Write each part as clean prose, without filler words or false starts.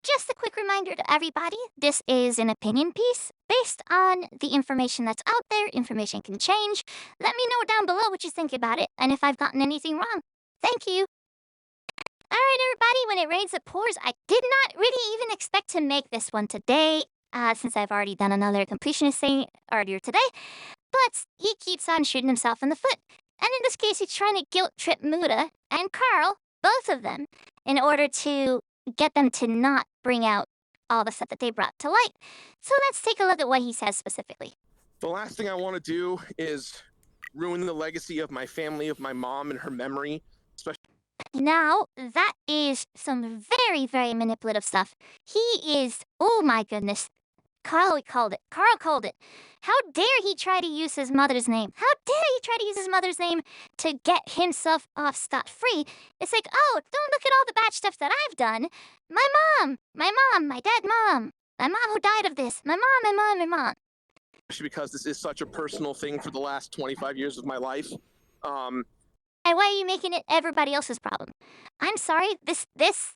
just a quick reminder to everybody, this is an opinion piece based on the information that's out there. Information can change. Let me know down below what you think about it, and if I've gotten anything wrong. Thank you. Alright, everybody, when it rains, it pours. I did not really even expect to make this one today, since I've already done another completionist thing earlier today. But he keeps on shooting himself in the foot. And in this case, he's trying to guilt trip Muta and Karl, both of them, in order to get them to not bring out all the stuff that they brought to light. So let's take a look at what he says specifically. The last thing I want to do is ruin the legacy of my family, of my mom and her memory, especially. Now, that is some very, very manipulative stuff. He is, oh my goodness. Karl called it. How dare he try to use his mother's name? How dare he try to use his mother's name to get himself off scot-free? It's like, oh, don't look at all the bad stuff that I've done. My mom, my dead mom, my mom who died of this, my mom. Especially because this is such a personal thing for the last 25 years of my life. And why are you making it everybody else's problem? I'm sorry, this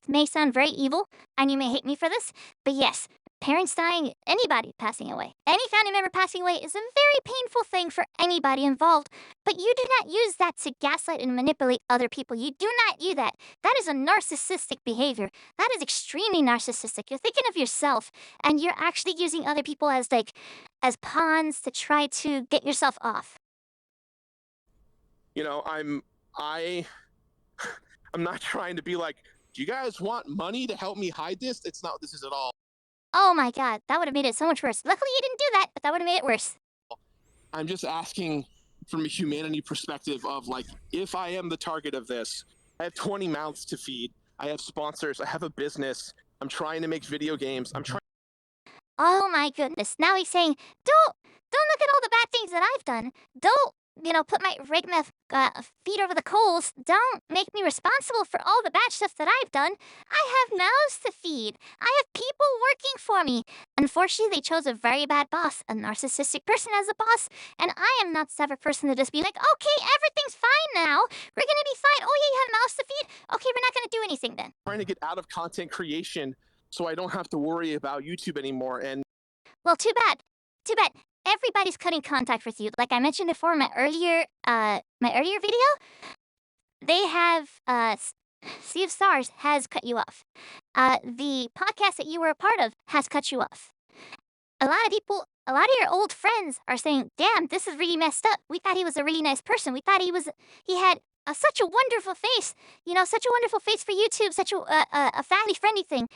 may sound very evil, and you may hate me for this, but yes, parents dying, anybody passing away, any family member passing away is a very painful thing for anybody involved, but you do not use that to gaslight and manipulate other people. You do not use that. That is a narcissistic behavior. That is extremely narcissistic. You're thinking of yourself, and you're actually using other people as pawns to try to get yourself off. You know, I'm not trying to be like, do you guys want money to help me hide this? It's not what this is at all. Oh my god, that would have made it so much worse. Luckily you didn't do that, but that would have made it worse. I'm just asking from a humanity perspective of, like, if I am the target of this, I have 20 mouths to feed, I have sponsors, I have a business, I'm trying to make video games, I'm trying. Oh my goodness, now he's saying, don't look at all the bad things that I've done. Don't, put my feet over the coals. Don't make me responsible for all the bad stuff that I've done. I have mouths to feed. I have people working for me. Unfortunately, they chose a very bad boss, a narcissistic person as a boss, and I am not the type of person to just be like, okay, everything's fine now. We're gonna be fine. Oh yeah, you have mouths to feed? Okay, we're not gonna do anything then. Trying to get out of content creation so I don't have to worry about YouTube anymore. And well, too bad. Everybody's cutting contact with you. Like I mentioned before in my earlier video, they have Sea of Stars has cut you off. The podcast that you were a part of has cut you off. A lot of your old friends are saying, "Damn, this is really messed up. We thought he was a really nice person. We thought he had such a wonderful face. Such a wonderful face for YouTube. Such a family-friendly thing."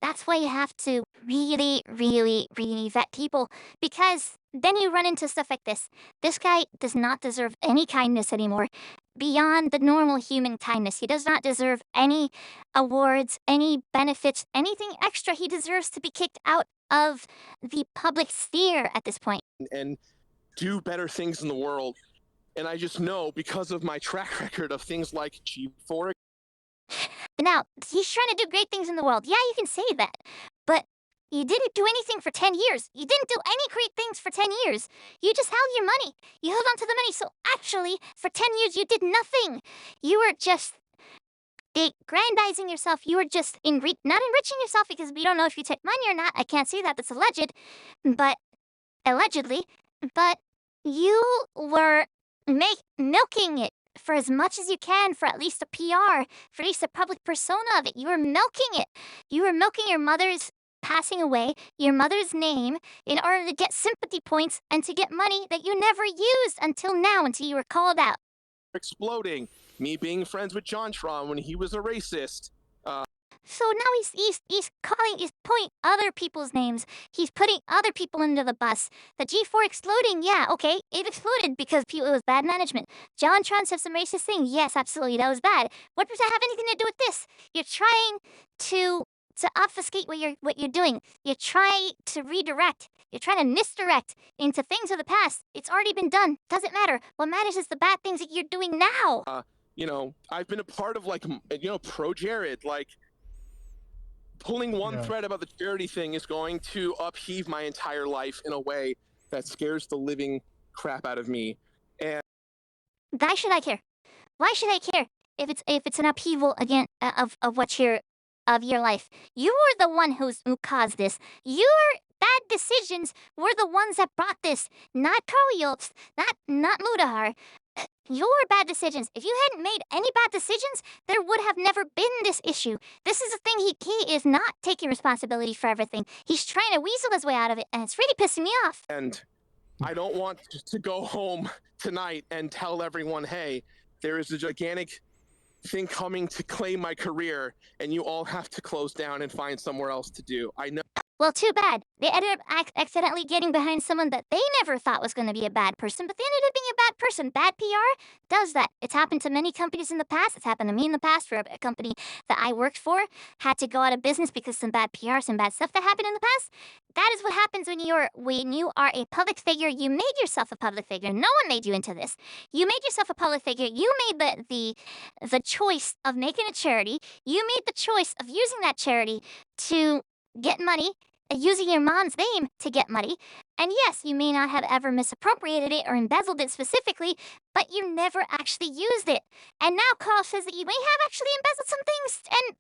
That's why you have to really, really, really vet people, because then you run into stuff like this. This guy does not deserve any kindness anymore. Beyond the normal human kindness. He does not deserve any awards, any benefits, anything extra. He deserves to be kicked out of the public sphere at this point. And do better things in the world. And I just know, because of my track record of things like G4. Now, he's trying to do great things in the world. Yeah, you can say that. But you didn't do anything for 10 years. You didn't do any great things for 10 years. You just held your money. You held on to the money. So actually, for 10 years, you did nothing. You were just grandizing yourself. You were just not enriching yourself, because we don't know if you took money or not. I can't say that. That's allegedly. But you were milking it for as much as you can, for at least a PR, for at least a public persona of it. You were milking it. You were milking your mother's passing away, your mother's name, in order to get sympathy points and to get money that you never used until now, until you were called out. Exploding. Me being friends with JonTron when he was a racist. So now he's pulling other people's names. He's putting other people under the bus. The G4 exploding, yeah, okay, it exploded because it was bad management. JonTron said some racist thing, yes, absolutely, that was bad. What does that have anything to do with this? You're trying to obfuscate what you're doing. You're trying to redirect. You're trying to misdirect into things of the past. It's already been done. Doesn't matter. What matters is the bad things that you're doing now. I've been a part of, pro Jirard, pulling one thread about the charity thing is going to upheave my entire life in a way that scares the living crap out of me. And why should I care? Why should I care if it's an upheaval again of what you're of your life. You were the one who caused this. Your bad decisions were the ones that brought this, not Karl Jobst, not mutahar. Your bad decisions. If you hadn't made any bad decisions, there would have never been this issue. This is the thing, he is not taking responsibility for everything. He's trying to weasel his way out of it, and it's really pissing me off. And I don't want to go home tonight and tell everyone, hey, there is a gigantic thing coming to claim my career, and you all have to close down and find somewhere else to do. I know. Well, too bad. They ended up accidentally getting behind someone that they never thought was going to be a bad person, but they ended up being a bad person. Bad PR does that. It's happened to many companies in the past. It's happened to me in the past for a company that I worked for. Had to go out of business because some bad PR, some bad stuff that happened in the past. That is what happens when you are a public figure. You made yourself a public figure. No one made you into this. You made yourself a public figure. You made the choice of making a charity. You made the choice of using that charity to get money, using your mom's name to get money. And yes, you may not have ever misappropriated it or embezzled it specifically, but you never actually used it. And now Karl says that you may have actually embezzled some things, and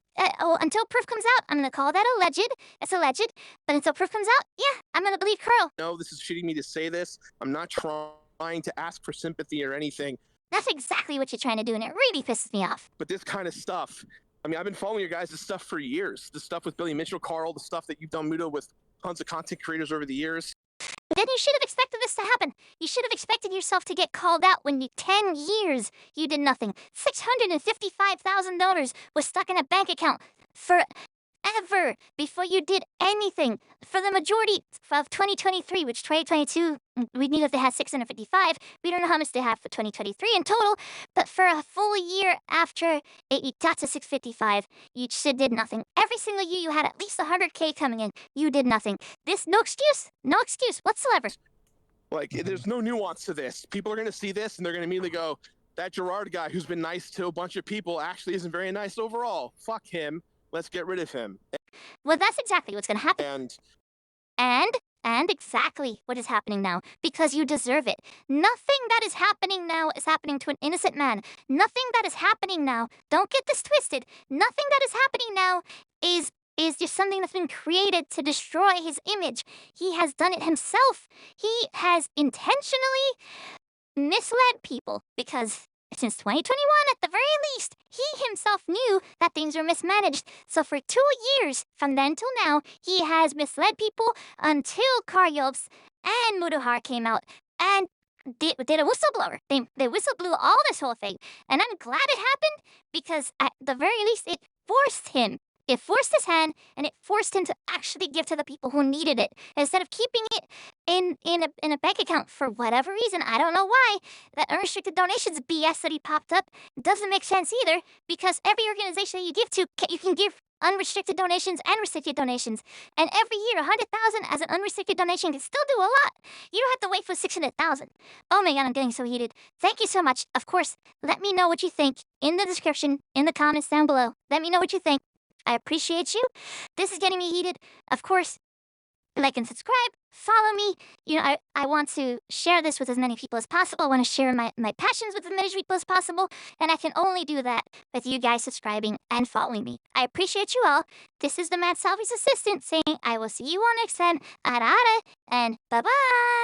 until proof comes out, I'm going to call that alleged. It's alleged, but until proof comes out, yeah, I'm going to believe Karl. No, this is shitty me to say this. I'm not trying to ask for sympathy or anything. That's exactly what you're trying to do, and it really pisses me off. But this kind of stuff, I mean, I've been following your guys' stuff for years. The stuff with Billy Mitchell, Karl, the stuff that you've done, Muto, with tons of content creators over the years. But then you should have expected this to happen. You should have expected yourself to get called out when 10 years you did nothing. $655,000 was stuck in a bank account forever before you did anything. For the majority of 2023, which 2022, we knew that they had 655. We don't know how much they have for 2023 in total, but for a full year after it got to 655, you just did nothing. Every single year you had at least 100K coming in. You did nothing. No excuse whatsoever. Like, there's no nuance to this. People are going to see this, and they're going to immediately go, that Jirard guy who's been nice to a bunch of people actually isn't very nice overall. Fuck him. Let's get rid of him. Well, that's exactly what's going to happen. And exactly what is happening now, because you deserve it. Nothing that is happening now is happening to an innocent man. Nothing that is happening now, don't get this twisted, nothing that is happening now is just something that's been created to destroy his image. He has done it himself. He has intentionally misled people, because since 2021, at the very least, he himself knew that things were mismanaged. So for 2 years, from then till now, he has misled people until Karl Jobst and mutahar came out and did a whistleblower. They whistleblew all this whole thing. And I'm glad it happened, because at the very least, it forced him. It forced his hand, and it forced him to actually give to the people who needed it, instead of keeping it in a bank account for whatever reason. I don't know why. That unrestricted donations BS that he popped up doesn't make sense either, because every organization that you give to, you can give unrestricted donations and restricted donations. And every year, 100,000 as an unrestricted donation can still do a lot. You don't have to wait for 600,000. Oh my god, I'm getting so heated. Thank you so much. Of course, let me know what you think in the description, in the comments down below. Let me know what you think. I appreciate you. This is getting me heated. Of course, like and subscribe. Follow me. You know, I want to share this with as many people as possible. I want to share my passions with as many people as possible. And I can only do that with you guys subscribing and following me. I appreciate you all. This is the Mad Salvy's assistant saying I will see you all next time. Ara, and bye-bye.